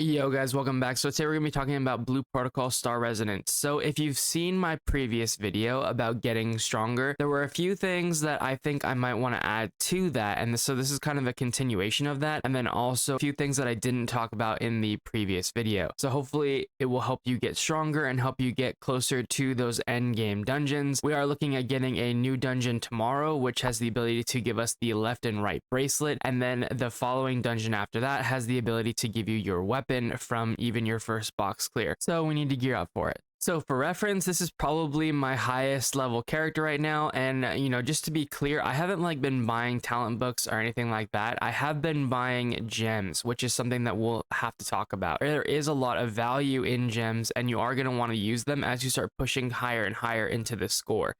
Yo guys, welcome back. So today we're going to be talking about Blue Protocol Star Resonance. So if you've seen my previous video about getting stronger, there were a few things that I think I might want to add to that. And so this is kind of a continuation of that. And then also a few things that I didn't talk about in the previous video. So hopefully it will help you get stronger and help you get closer to those end game dungeons. We are looking at getting a new dungeon tomorrow, which has the ability to give us the left and right bracelet. And then the following dungeon after that has the ability to give you your weapon from even your first box clear. So we need to gear up for it. So for reference, this is probably my highest level character right now. And just to be clear, I haven't been buying talent books or anything like that. I have been buying gems, which is something that we'll have to talk about. There is a lot of value in gems and you are going to want to use them as you start pushing higher and higher into the score.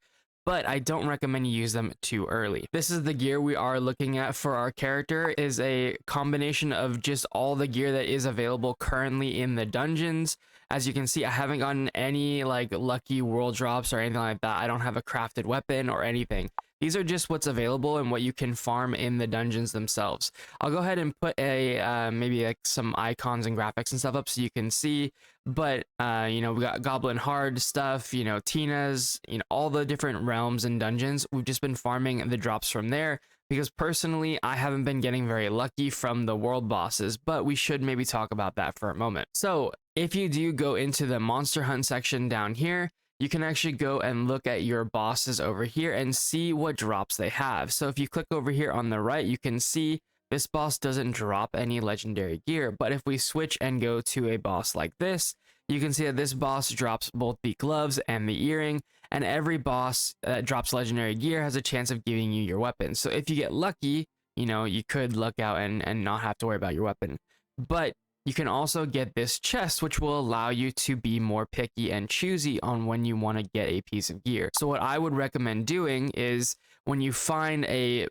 But I don't recommend you use them too early. This is the gear we are looking at for our character, is a combination of just all the gear that is available currently in the dungeons. As you can see, I haven't gotten any lucky world drops or anything like that. I don't have a crafted weapon or anything. These are just what's available and what you can farm in the dungeons themselves. I'll go ahead and put a maybe some icons and graphics and stuff up so you can see. But we got Goblin Hard stuff, Tina's, all the different realms and dungeons. We've just been farming the drops from there because personally I haven't been getting very lucky from the world bosses, but we should maybe talk about that for a moment. So if you do go into the monster hunt section down here, you can actually go and look at your bosses over here and see what drops they have. So if you click over here on the right, you can see this boss doesn't drop any legendary gear. But if we switch and go to a boss like this, you can see that this boss drops both the gloves and the earring, and every boss that drops legendary gear has a chance of giving you your weapon. So if you get lucky, you could luck out and not have to worry about your weapon. But you can also get this chest, which will allow you to be more picky and choosy on when you want to get a piece of gear. So what I would recommend doing is when you find a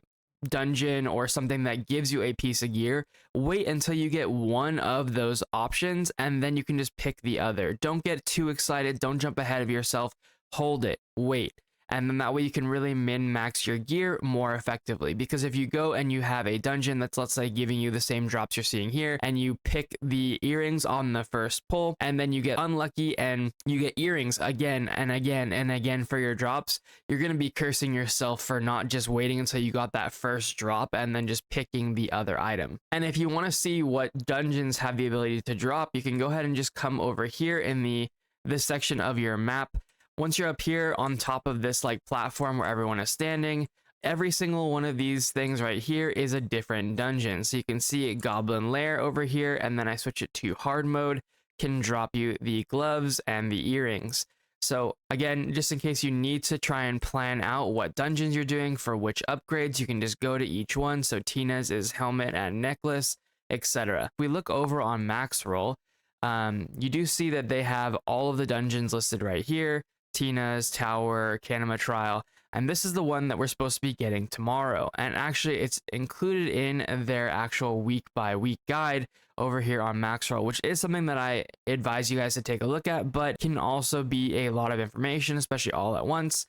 dungeon or something that gives you a piece of gear, wait until you get one of those options and then you can just pick the other. Don't get too excited. Don't jump ahead of yourself. Hold it. Wait. And then that way you can really min-max your gear more effectively. Because if you go and you have a dungeon that's, let's say, giving you the same drops you're seeing here, and you pick the earrings on the first pull, and then you get unlucky and you get earrings again and again and again for your drops, you're going to be cursing yourself for not just waiting until you got that first drop and then just picking the other item. And if you want to see what dungeons have the ability to drop, you can go ahead and just come over here in this section of your map. Once you're up here on top of this platform where everyone is standing, every single one of these things right here is a different dungeon. So you can see a Goblin Lair over here, and then I switch it to hard mode, can drop you the gloves and the earrings. So again, just in case you need to try and plan out what dungeons you're doing for which upgrades, you can just go to each one. So Tina's is helmet and necklace, etc. If we look over on Max Roll, you do see that they have all of the dungeons listed right here. Tina's, Tower, Canema Trial, and this is the one that we're supposed to be getting tomorrow. And actually it's included in their actual week by week guide over here on Maxroll, which is something that I advise you guys to take a look at, but can also be a lot of information, especially all at once,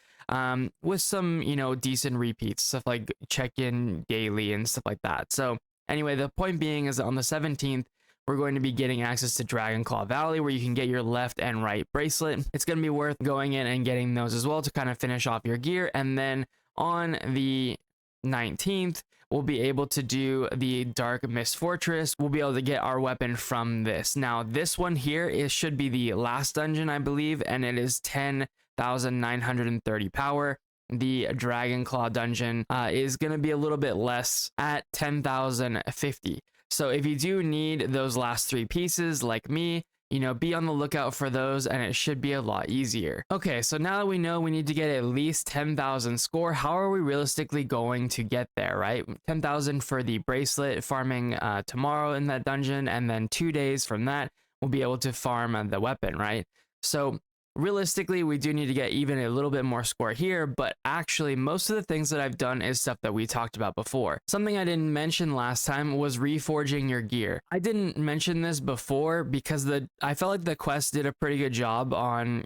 with some decent repeats, stuff like check-in daily and stuff like that. So anyway, the point being is that on the 17th we're going to be getting access to Dragonclaw Valley, where you can get your left and right bracelet. It's going to be worth going in and getting those as well to kind of finish off your gear. And then on the 19th, we'll be able to do the Dark Mist Fortress. We'll be able to get our weapon from this. Now, this one here should be the last dungeon, I believe, and it is 10,930 power. The Dragonclaw dungeon is going to be a little bit less at 10,050. So if you do need those last three pieces like me, be on the lookout for those and it should be a lot easier. Okay, so now that we know we need to get at least 10,000 score, how are we realistically going to get there, right? 10,000 for the bracelet, farming tomorrow in that dungeon, and then 2 days from that, we'll be able to farm the weapon, right? So realistically, we do need to get even a little bit more score here, but actually most of the things that I've done is stuff that we talked about before. Something I didn't mention last time was reforging your gear. I didn't mention this before because I felt like the quest did a pretty good job on,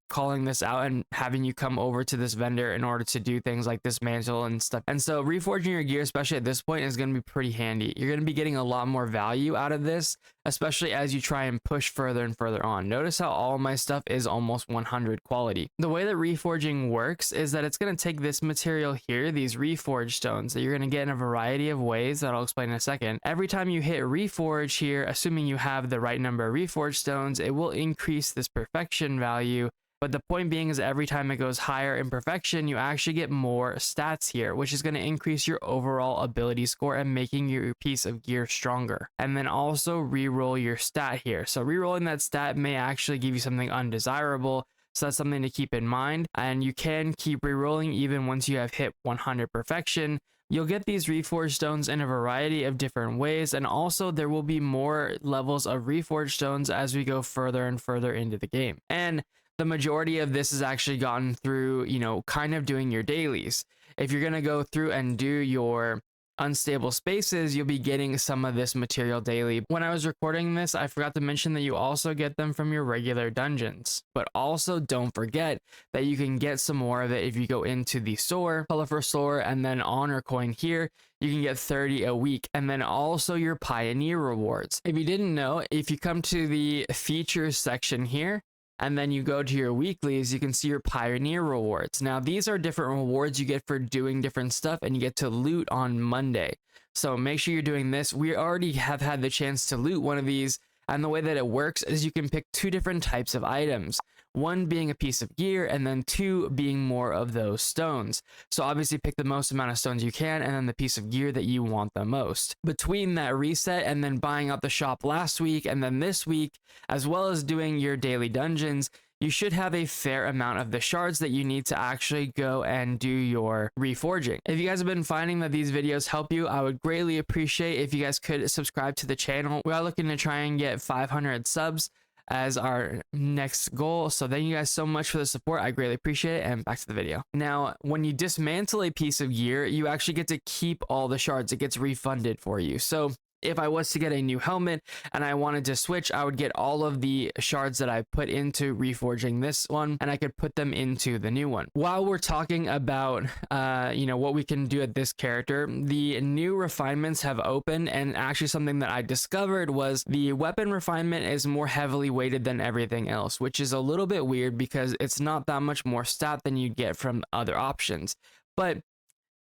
calling this out and having you come over to this vendor in order to do things like dismantle and stuff. And so reforging your gear, especially at this point, is going to be pretty handy. You're going to be getting a lot more value out of this, especially as you try and push further and further on. Notice how all my stuff is almost 100 quality. The way that reforging works is that it's going to take this material here, these Reforge Stones, that you're going to get in a variety of ways that I'll explain in a second. Every time you hit reforge here, assuming you have the right number of Reforge Stones, it will increase this perfection value. But the point being is every time it goes higher in perfection, you actually get more stats here, which is going to increase your overall ability score and making your piece of gear stronger. And then also reroll your stat here. So rerolling that stat may actually give you something undesirable. So that's something to keep in mind. And you can keep rerolling even once you have hit 100 perfection. You'll get these Reforge Stones in a variety of different ways, and also there will be more levels of Reforge Stones as we go further and further into the game. And the majority of this is actually gotten through, kind of doing your dailies. If you're going to go through and do your unstable spaces, you'll be getting some of this material daily. When I was recording this, I forgot to mention that you also get them from your regular dungeons. But also don't forget that you can get some more of it if you go into the store, colorful store, and then honor coin here. You can get 30 a week, and then also your pioneer rewards. If you didn't know, if you come to the features section here, and then you go to your weeklies, you can see your pioneer rewards. Now, these are different rewards you get for doing different stuff, and you get to loot on Monday. So make sure you're doing this. We already have had the chance to loot one of these, and the way that it works is you can pick 2 different types of items. 1 being a piece of gear, and then 2 being more of those stones. So obviously pick the most amount of stones you can, and then the piece of gear that you want the most. Between that reset and then buying out the shop last week and then this week, as well as doing your daily dungeons, you should have a fair amount of the shards that you need to actually go and do your reforging. If you guys have been finding that these videos help you, I would greatly appreciate if you guys could subscribe to the channel. We are looking to try and get 500 subs as our next goal. So thank you guys so much for the support. I greatly appreciate it. And back to the video. Now, when you dismantle a piece of gear, you actually get to keep all the shards. It gets refunded for you. So if I was to get a new helmet and I wanted to switch, I would get all of the shards that I put into reforging this one, and I could put them into the new one. While we're talking about, what we can do at this character, the new refinements have opened, and actually something that I discovered was the weapon refinement is more heavily weighted than everything else, which is a little bit weird because it's not that much more stat than you get from other options, but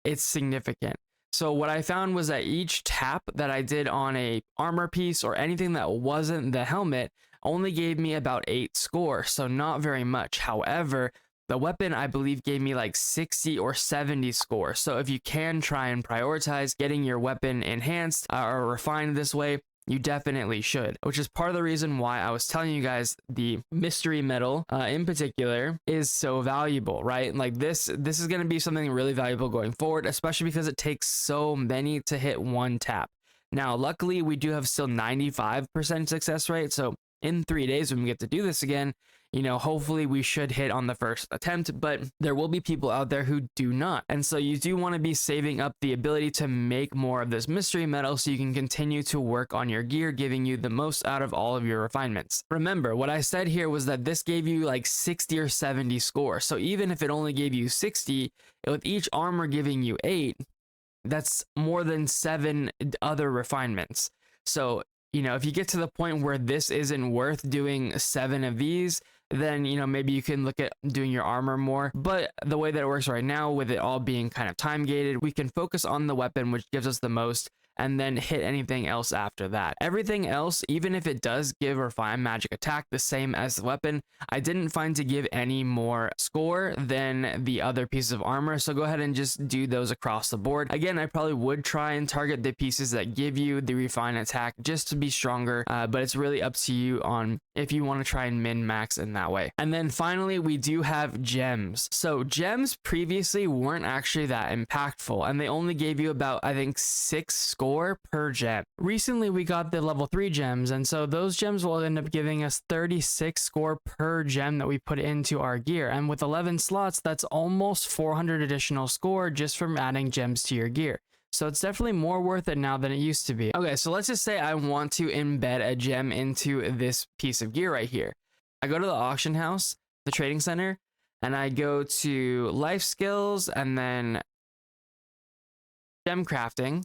it's significant. So what I found was that each tap that I did on a armor piece or anything that wasn't the helmet only gave me about 8 score, so not very much. However, the weapon, I believe, gave me like 60 or 70 score. So if you can try and prioritize getting your weapon enhanced or refined this way, you definitely should, which is part of the reason why I was telling you guys the mystery metal in particular is so valuable, right? Like this is going to be something really valuable going forward, especially because it takes so many to hit 1 tap. Now, luckily, we do have still 95% success rate. So in 3 days, when we get to do this again, hopefully we should hit on the first attempt, but there will be people out there who do not. And so you do want to be saving up the ability to make more of this mystery metal so you can continue to work on your gear, giving you the most out of all of your refinements. Remember, what I said here was that this gave you like 60 or 70 score. So even if it only gave you 60, with each armor giving you 8, that's more than 7 other refinements. So, if you get to the point where this isn't worth doing 7 of these, then, maybe you can look at doing your armor more. But the way that it works right now, with it all being kind of time gated, we can focus on the weapon, which gives us the most, and then hit anything else after that. Everything else, even if it does give Refine Magic Attack the same as the weapon, I didn't find to give any more score than the other pieces of armor, so go ahead and just do those across the board. Again, I probably would try and target the pieces that give you the Refine Attack just to be stronger, but it's really up to you on if you want to try and min-max in that way. And then finally, we do have gems. So gems previously weren't actually that impactful, and they only gave you about, I think, 6 score per gem. Recently, we got the level 3 gems, and so those gems will end up giving us 36 score per gem that we put into our gear. And with 11 slots, that's almost 400 additional score just from adding gems to your gear. So it's definitely more worth it now than it used to be. Okay, so let's just say I want to embed a gem into this piece of gear right here. I go to the auction house, the trading center, and I go to life skills and then gem crafting.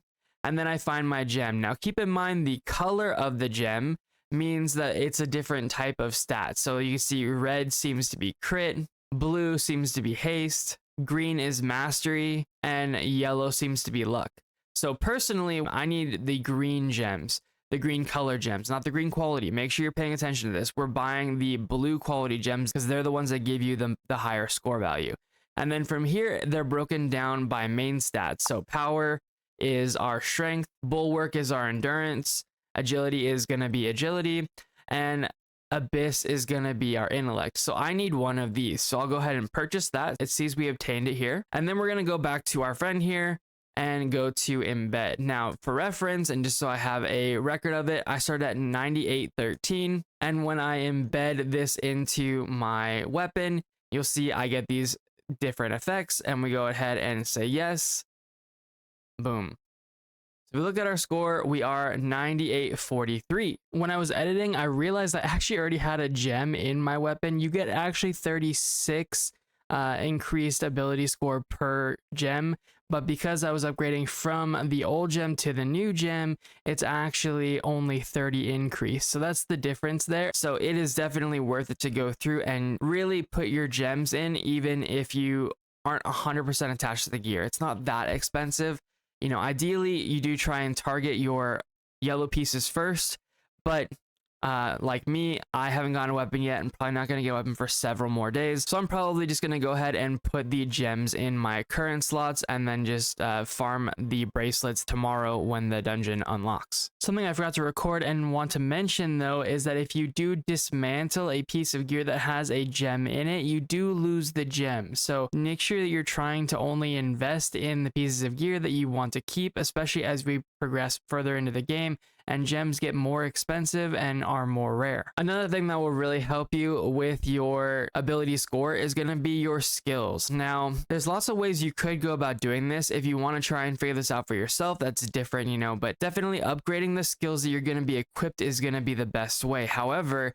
And then I find my gem. Now, keep in mind the color of the gem means that it's a different type of stat. So you see red seems to be crit, blue seems to be haste, green is mastery, and yellow seems to be luck. So personally, I need the green gems, the green color gems, not the green quality. Make sure you're paying attention to this. We're buying the blue quality gems because they're the ones that give you the higher score value. And then from here, they're broken down by main stats. So power is our strength, bulwark is our endurance, agility is going to be agility, and abyss is going to be our intellect. So I need one of these. So I'll go ahead and purchase that. It sees we obtained it here. And then we're going to go back to our friend here and go to embed. Now for reference, and just so I have a record of it, I started at 9813. And when I embed this into my weapon, you'll see I get these different effects, and we go ahead and say yes. Boom. So if we look at our score, we are 9843. When I was editing, I realized I actually already had a gem in my weapon. You get actually 36 increased ability score per gem, but because I was upgrading from the old gem to the new gem, it's actually only 30 increase. So that's the difference there. So it is definitely worth it to go through and really put your gems in, even if you aren't 100% attached to the gear. It's not that expensive. You know, ideally you do try and target your yellow pieces first, but like me, I haven't gotten a weapon yet and probably not going to get a weapon for several more days. So I'm probably just going to go ahead and put the gems in my current slots and then just farm the bracelets tomorrow when the dungeon unlocks. Something I forgot to record and want to mention though is that if you do dismantle a piece of gear that has a gem in it, you do lose the gem. So make sure that you're trying to only invest in the pieces of gear that you want to keep, especially as we progress further into the game and gems get more expensive and are more rare. Another thing that will really help you with your ability score is going to be your skills. Now, there's lots of ways you could go about doing this. If you want to try and figure this out for yourself, that's different, you know, but definitely upgrading the skills that you're going to be equipped is going to be the best way. However,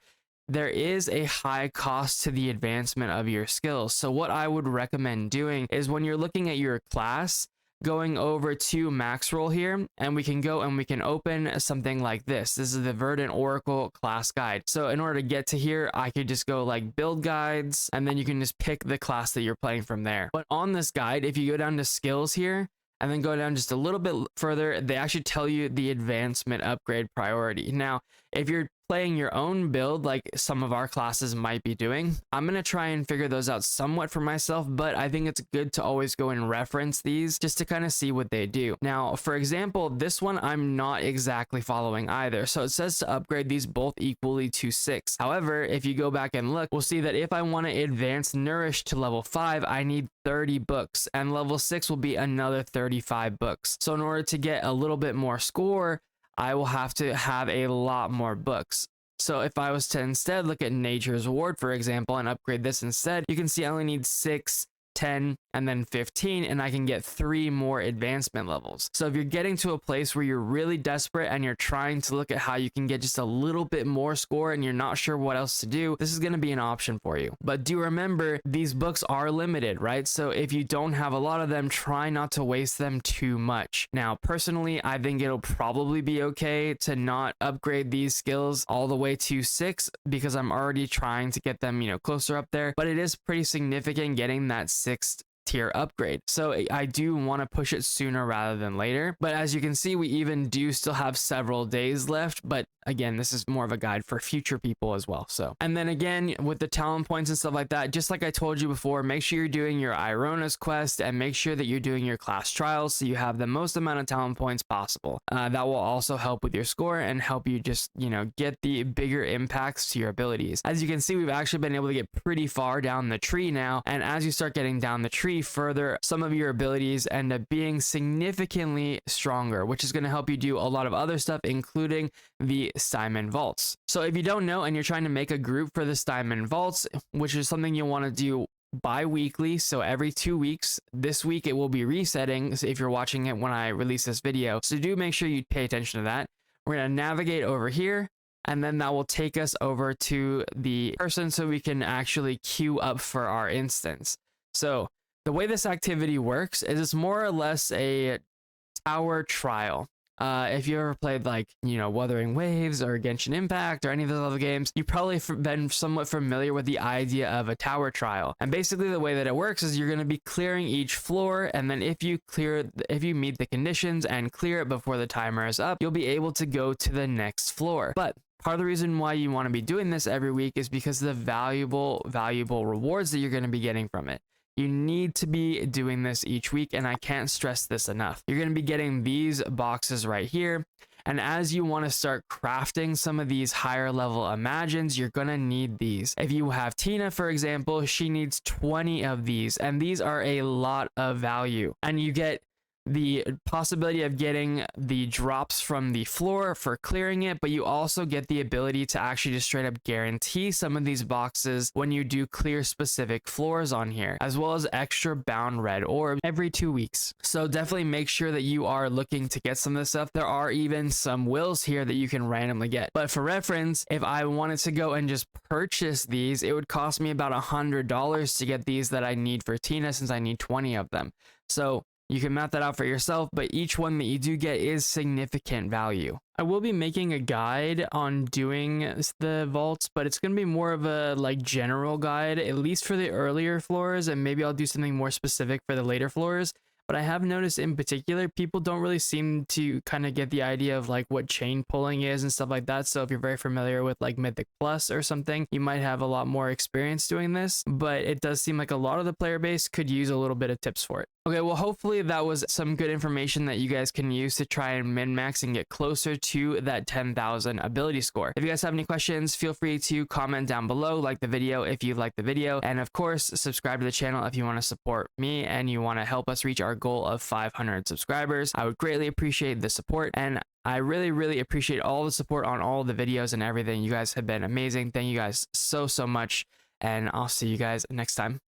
there is a high cost to the advancement of your skills. So what I would recommend doing is when you're looking at your class, going over to max roll here, and we can go and we can open something like this. This is the Verdant Oracle class guide. So in order to get to here, I could just go like build guides, and then you can just pick the class that you're playing from there. But on this guide, if you go down to skills here, and then go down just a little bit further, they actually tell you the advancement upgrade priority. Now, if you're playing your own build like some of our classes might be doing, I'm going to try and figure those out somewhat for myself, but I think it's good to always go and reference these just to kind of see what they do. Now, for example, this one I'm not exactly following either. So it says to upgrade these both equally to 6. However, if you go back and look, we'll see that if I want to advance Nourish to level 5, I need 30 books, and level 6 will be another 35 books. So in order to get a little bit more score, I will have to have a lot more books. So if I was to instead look at Nature's Ward, for example, and upgrade this instead, you can see I only need 6, 10, and then 15, and I can get 3 more advancement levels. So if you're getting to a place where you're really desperate and you're trying to look at how you can get just a little bit more score and you're not sure what else to do, this is going to be an option for you. But do remember, these books are limited, right? So if you don't have a lot of them, try not to waste them too much. Now, personally, I think it'll probably be okay to not upgrade these skills all the way to 6 because I'm already trying to get them, you know, closer up there, but it is pretty significant getting that 6th tier upgrade. So I do want to push it sooner rather than later. But as you can see, we even do still have several days left. But again, this is more of a guide for future people as well. So, and then again, with the talent points and stuff like that, just like I told you before, make sure you're doing your Irona's quest and make sure that you're doing your class trials so you have the most amount of talent points possible. That will also help with your score and help you just, you know, get the bigger impacts to your abilities. As you can see, we've actually been able to get pretty far down the tree now. And as you start getting down the tree further, some of your abilities end up being significantly stronger, which is going to help you do a lot of other stuff, including the Stimen Vaults. So if you don't know and you're trying to make a group for the Stimen Vaults, which is something you want to do bi-weekly, so every 2 weeks, this week it will be resetting if you're watching it when I release this video. So do make sure you pay attention to that. We're going to navigate over here, and then that will take us over to the person so we can actually queue up for our instance. So the way this activity works is it's more or less a tower trial. If you ever played like, you know, Wuthering Waves or Genshin Impact or any of those other games, you've probably been somewhat familiar with the idea of a tower trial. And basically the way that it works is you're going to be clearing each floor, and then if you meet the conditions and clear it before the timer is up, you'll be able to go to the next floor. But part of the reason why you want to be doing this every week is because of the valuable rewards that you're going to be getting from it. You need to be doing this each week, and I can't stress this enough. You're going to be getting these boxes right here, and as you want to start crafting some of these higher level imagines, you're going to need these. If you have Tina, for example, she needs 20 of these, and these are a lot of value. And you get the possibility of getting the drops from the floor for clearing it, but you also get the ability to actually just straight up guarantee some of these boxes when you do clear specific floors on here, as well as extra bound red orbs every 2 weeks. So definitely make sure that you are looking to get some of this stuff. There are even some wills here that you can randomly get, but for reference, if I wanted to go and just purchase these, it would cost me about $100 to get these that I need for Tina, since I need 20 of them. So you can map that out for yourself, but each one that you do get is significant value. I will be making a guide on doing the vaults, but it's going to be more of a like general guide, at least for the earlier floors, and maybe I'll do something more specific for the later floors. But I have noticed in particular, people don't really seem to kind of get the idea of like what chain pulling is and stuff like that. So if you're very familiar with like Mythic Plus or something, you might have a lot more experience doing this, but it does seem like a lot of the player base could use a little bit of tips for it. Okay, well, hopefully that was some good information that you guys can use to try and min-max and get closer to that 10,000 ability score. If you guys have any questions, feel free to comment down below, like the video if you like the video, and of course, subscribe to the channel if you want to support me and you want to help us reach our goal of 500 subscribers. I would greatly appreciate the support, and I really appreciate all the support on all the videos and everything. You guys have been amazing. Thank you guys so much, and I'll see you guys next time.